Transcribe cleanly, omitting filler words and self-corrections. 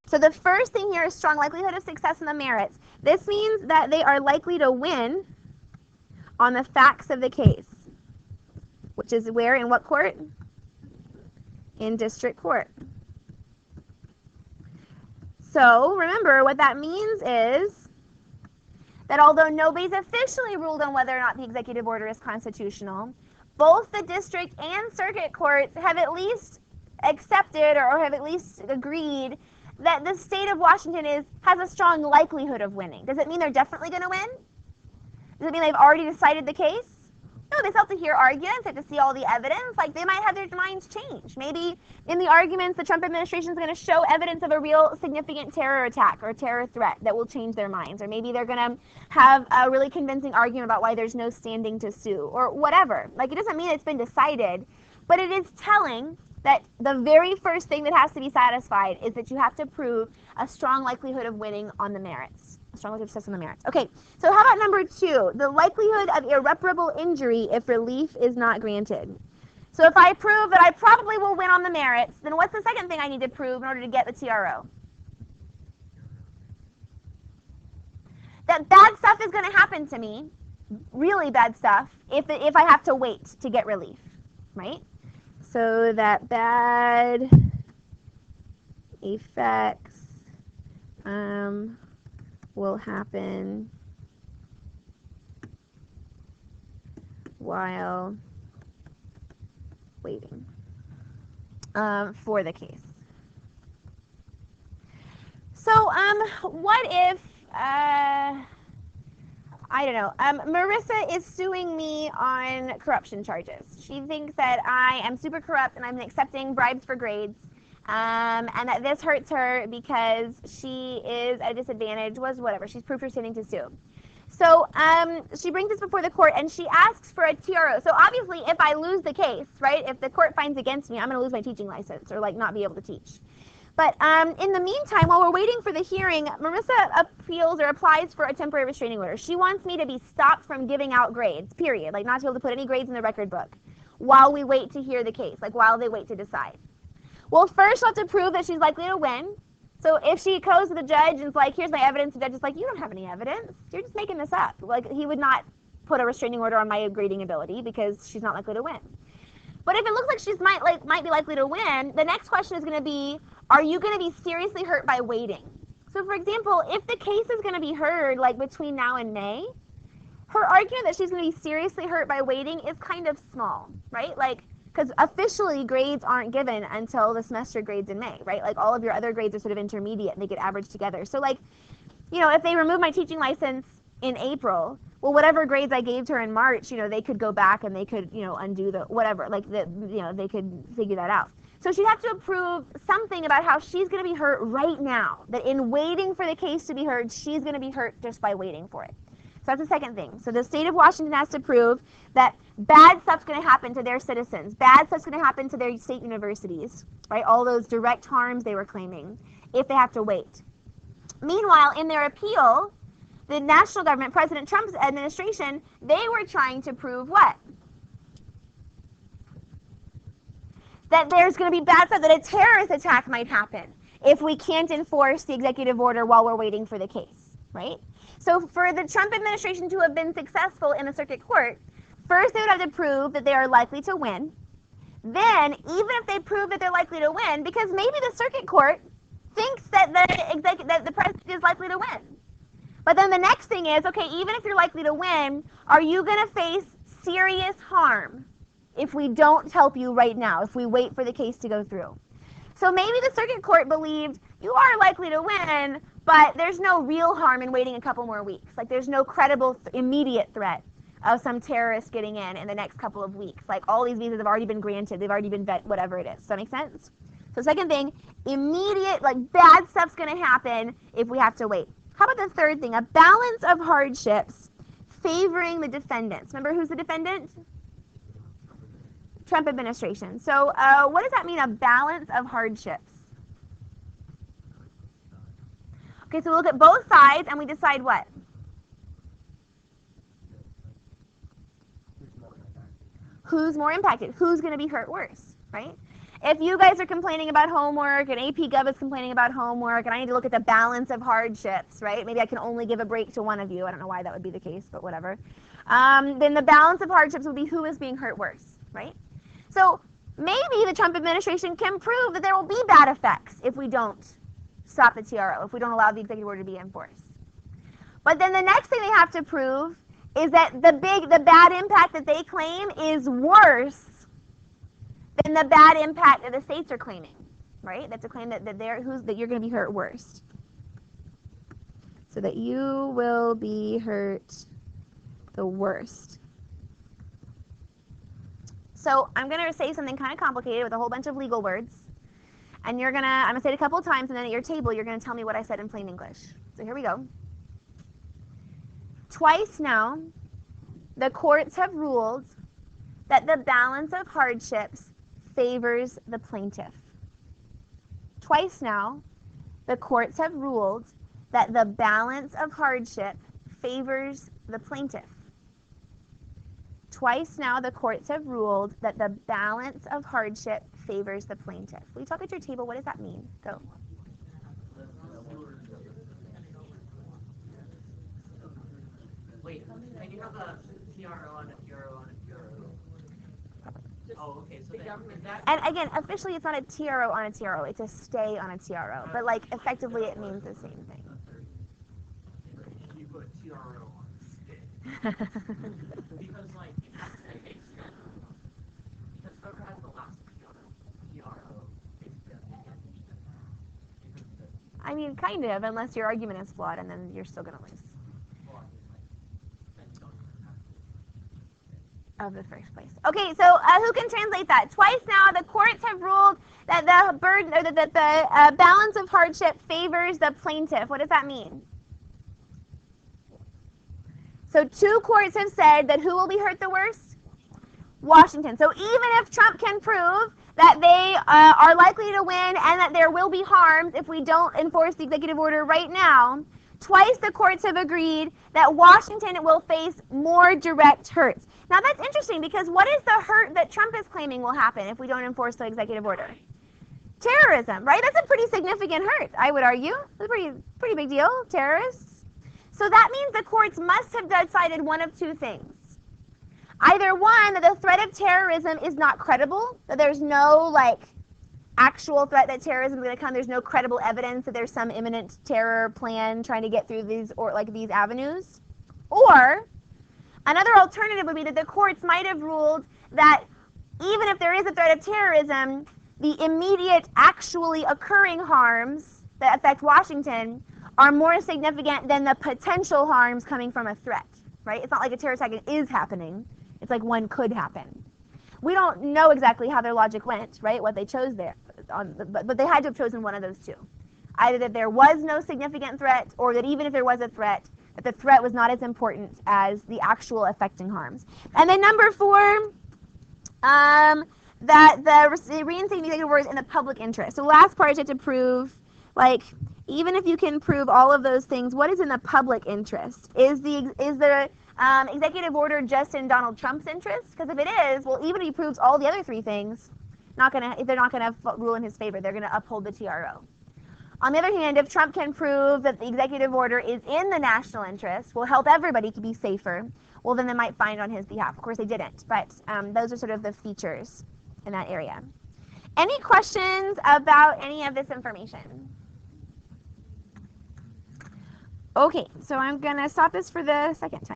So the first thing here is strong likelihood of success in the merits. This means that they are likely to win on the facts of the case, which is where, in what court? In district court. So remember, what that means is that although nobody's officially ruled on whether or not the executive order is constitutional, both the district and circuit courts have at least accepted or have at least agreed that the state of Washington has a strong likelihood of winning. Does it mean they're definitely going to win? Does it mean they've already decided the case? No, they still have to hear arguments, they have to see all the evidence. Like, they might have their minds change. Maybe in the arguments, the Trump administration is going to show evidence of a real significant terror attack or terror threat that will change their minds. Or maybe they're going to have a really convincing argument about why there's no standing to sue or whatever. Like, it doesn't mean it's been decided, but it is telling that the very first thing that has to be satisfied is that you have to prove a strong likelihood of winning on the merits. A strong likelihood of success on the merits. Okay, so how about number 2? The likelihood of irreparable injury if relief is not granted. So if I prove that I probably will win on the merits, then what's the second thing I need to prove in order to get the TRO? That bad stuff is going to happen to me, really bad stuff, if I have to wait to get relief, right? So that bad effects will happen while waiting for the case. So what if, I don't know, Marissa is suing me on corruption charges. She thinks that I am super corrupt and I'm accepting bribes for grades, and that this hurts her because she is at a disadvantage, whatever. She's proved her standing to sue. So she brings this before the court and she asks for a TRO. So obviously if I lose the case, right, if the court finds against me, I'm going to lose my teaching license or like not be able to teach. But in the meantime, while we're waiting for the hearing, Marissa appeals or applies for a temporary restraining order. She wants me to be stopped from giving out grades, period. Like not to be able to put any grades in the record book while we wait to hear the case, like while they wait to decide. Well, first she'll have to prove that she's likely to win. So if she goes to the judge and is like, here's my evidence, the judge is like, you don't have any evidence. You're just making this up. Like he would not put a restraining order on my grading ability because she's not likely to win. But if it looks like she might be likely to win, the next question is going to be, are you going to be seriously hurt by waiting? So for example, if the case is going to be heard like between now and May, her argument that she's going to be seriously hurt by waiting is kind of small, right? Like, because officially grades aren't given until the semester grades in May, right? Like all of your other grades are sort of intermediate and they get averaged together. So like, you know, if they remove my teaching license in April, well, whatever grades I gave to her in March, you know, they could go back and they could, you know, undo the whatever, like you know, they could figure that out. So she'd have to prove something about how she's going to be hurt right now, that in waiting for the case to be heard, she's going to be hurt just by waiting for it. So that's the second thing. So the state of Washington has to prove that bad stuff's going to happen to their citizens. Bad stuff's going to happen to their state universities, right? All those direct harms they were claiming if they have to wait. Meanwhile, in their appeal, the national government, President Trump's administration, they were trying to prove what? That there's going to be bad stuff, that a terrorist attack might happen if we can't enforce the executive order while we're waiting for the case, right? So for the Trump administration to have been successful in the circuit court, first they would have to prove that they are likely to win. Then, even if they prove that they're likely to win, because maybe the circuit court thinks that the president is likely to win. But then the next thing is, okay, even if you're likely to win, are you going to face serious harm if we don't help you right now, if we wait for the case to go through? So maybe the circuit court believed you are likely to win, but there's no real harm in waiting a couple more weeks. Like there's no credible immediate threat of some terrorist getting in the next couple of weeks. Like all these visas have already been granted, they've already been vetted, whatever it is. Does that make sense? So second thing, immediate, like bad stuff's going to happen if we have to wait. How about the third thing? A balance of hardships favoring the defendants. Remember who's the defendant? Trump administration. So what does that mean, a balance of hardships? Okay, so we look at both sides and we decide what? Who's more impacted? Who's going to be hurt worse, right? If you guys are complaining about homework and AP Gov is complaining about homework and I need to look at the balance of hardships, right? Maybe I can only give a break to one of you. I don't know why that would be the case, but whatever. Then the balance of hardships would be who is being hurt worse, right? So maybe the Trump administration can prove that there will be bad effects if we don't stop the TRO, if we don't allow the executive order to be enforced. But then the next thing they have to prove is that the bad impact that they claim is worse than the bad impact that the states are claiming, right? That's a claim that you're going to be hurt worst. So that you will be hurt the worst. So I'm going to say something kind of complicated with a whole bunch of legal words. And I'm going to say it a couple of times, and then at your table, you're going to tell me what I said in plain English. So here we go. Twice now, the courts have ruled that the balance of hardships favors the plaintiff. Twice now, the courts have ruled that the balance of hardship favors the plaintiff. Twice now, the courts have ruled that the balance of hardship favors the plaintiff. Will you talk at your table? What does that mean? Go. Wait, can you have a TRO on a TRO on a TRO? Oh, okay. So that. And again, officially, it's not a TRO on a TRO. It's a stay on a TRO. But like, effectively, it means the same thing. You put TRO on a stick. Because like, because whoever has the last TRO. I mean, kind of, unless your argument is flawed, and then you're still going to lose. Of the first place. Okay, so who can translate that? Twice now, the courts have ruled that the burden, or that the balance of hardship favors the plaintiff. What does that mean? So 2 courts have said that who will be hurt the worst? Washington. So even if Trump can prove that they are likely to win and that there will be harms if we don't enforce the executive order right now, twice the courts have agreed that Washington will face more direct hurts. Now that's interesting because what is the hurt that Trump is claiming will happen if we don't enforce the executive order? Terrorism, right? That's a pretty significant hurt, I would argue. That's a pretty big deal, terrorists. So that means the courts must have decided one of 2 things. Either one, that the threat of terrorism is not credible, that there's no actual threat that terrorism is going to come, there's no credible evidence that there's some imminent terror plan trying to get through these avenues. Or another alternative would be that the courts might have ruled that even if there is a threat of terrorism, the immediate actually occurring harms that affect Washington are more significant than the potential harms coming from a threat, right? It's not like a terror attack is happening. It's like one could happen. We don't know exactly how their logic went, right, what they chose there, but they had to have chosen one of those 2. Either that there was no significant threat, or that even if there was a threat, that the threat was not as important as the actual affecting harms. And then number 4, that the reinstating the executive order is in the public interest. So last part, you have to prove, even if you can prove all of those things, what is in the public interest? Is the executive order just in Donald Trump's interest? Because if it is, well, even if he proves all the other 3 things, they're not gonna rule in his favor. They're gonna uphold the TRO. On the other hand, if Trump can prove that the executive order is in the national interest, will help everybody to be safer, well, then they might find on his behalf. Of course, they didn't, but those are sort of the features in that area. Any questions about any of this information? Okay, so I'm going to stop this for the second time.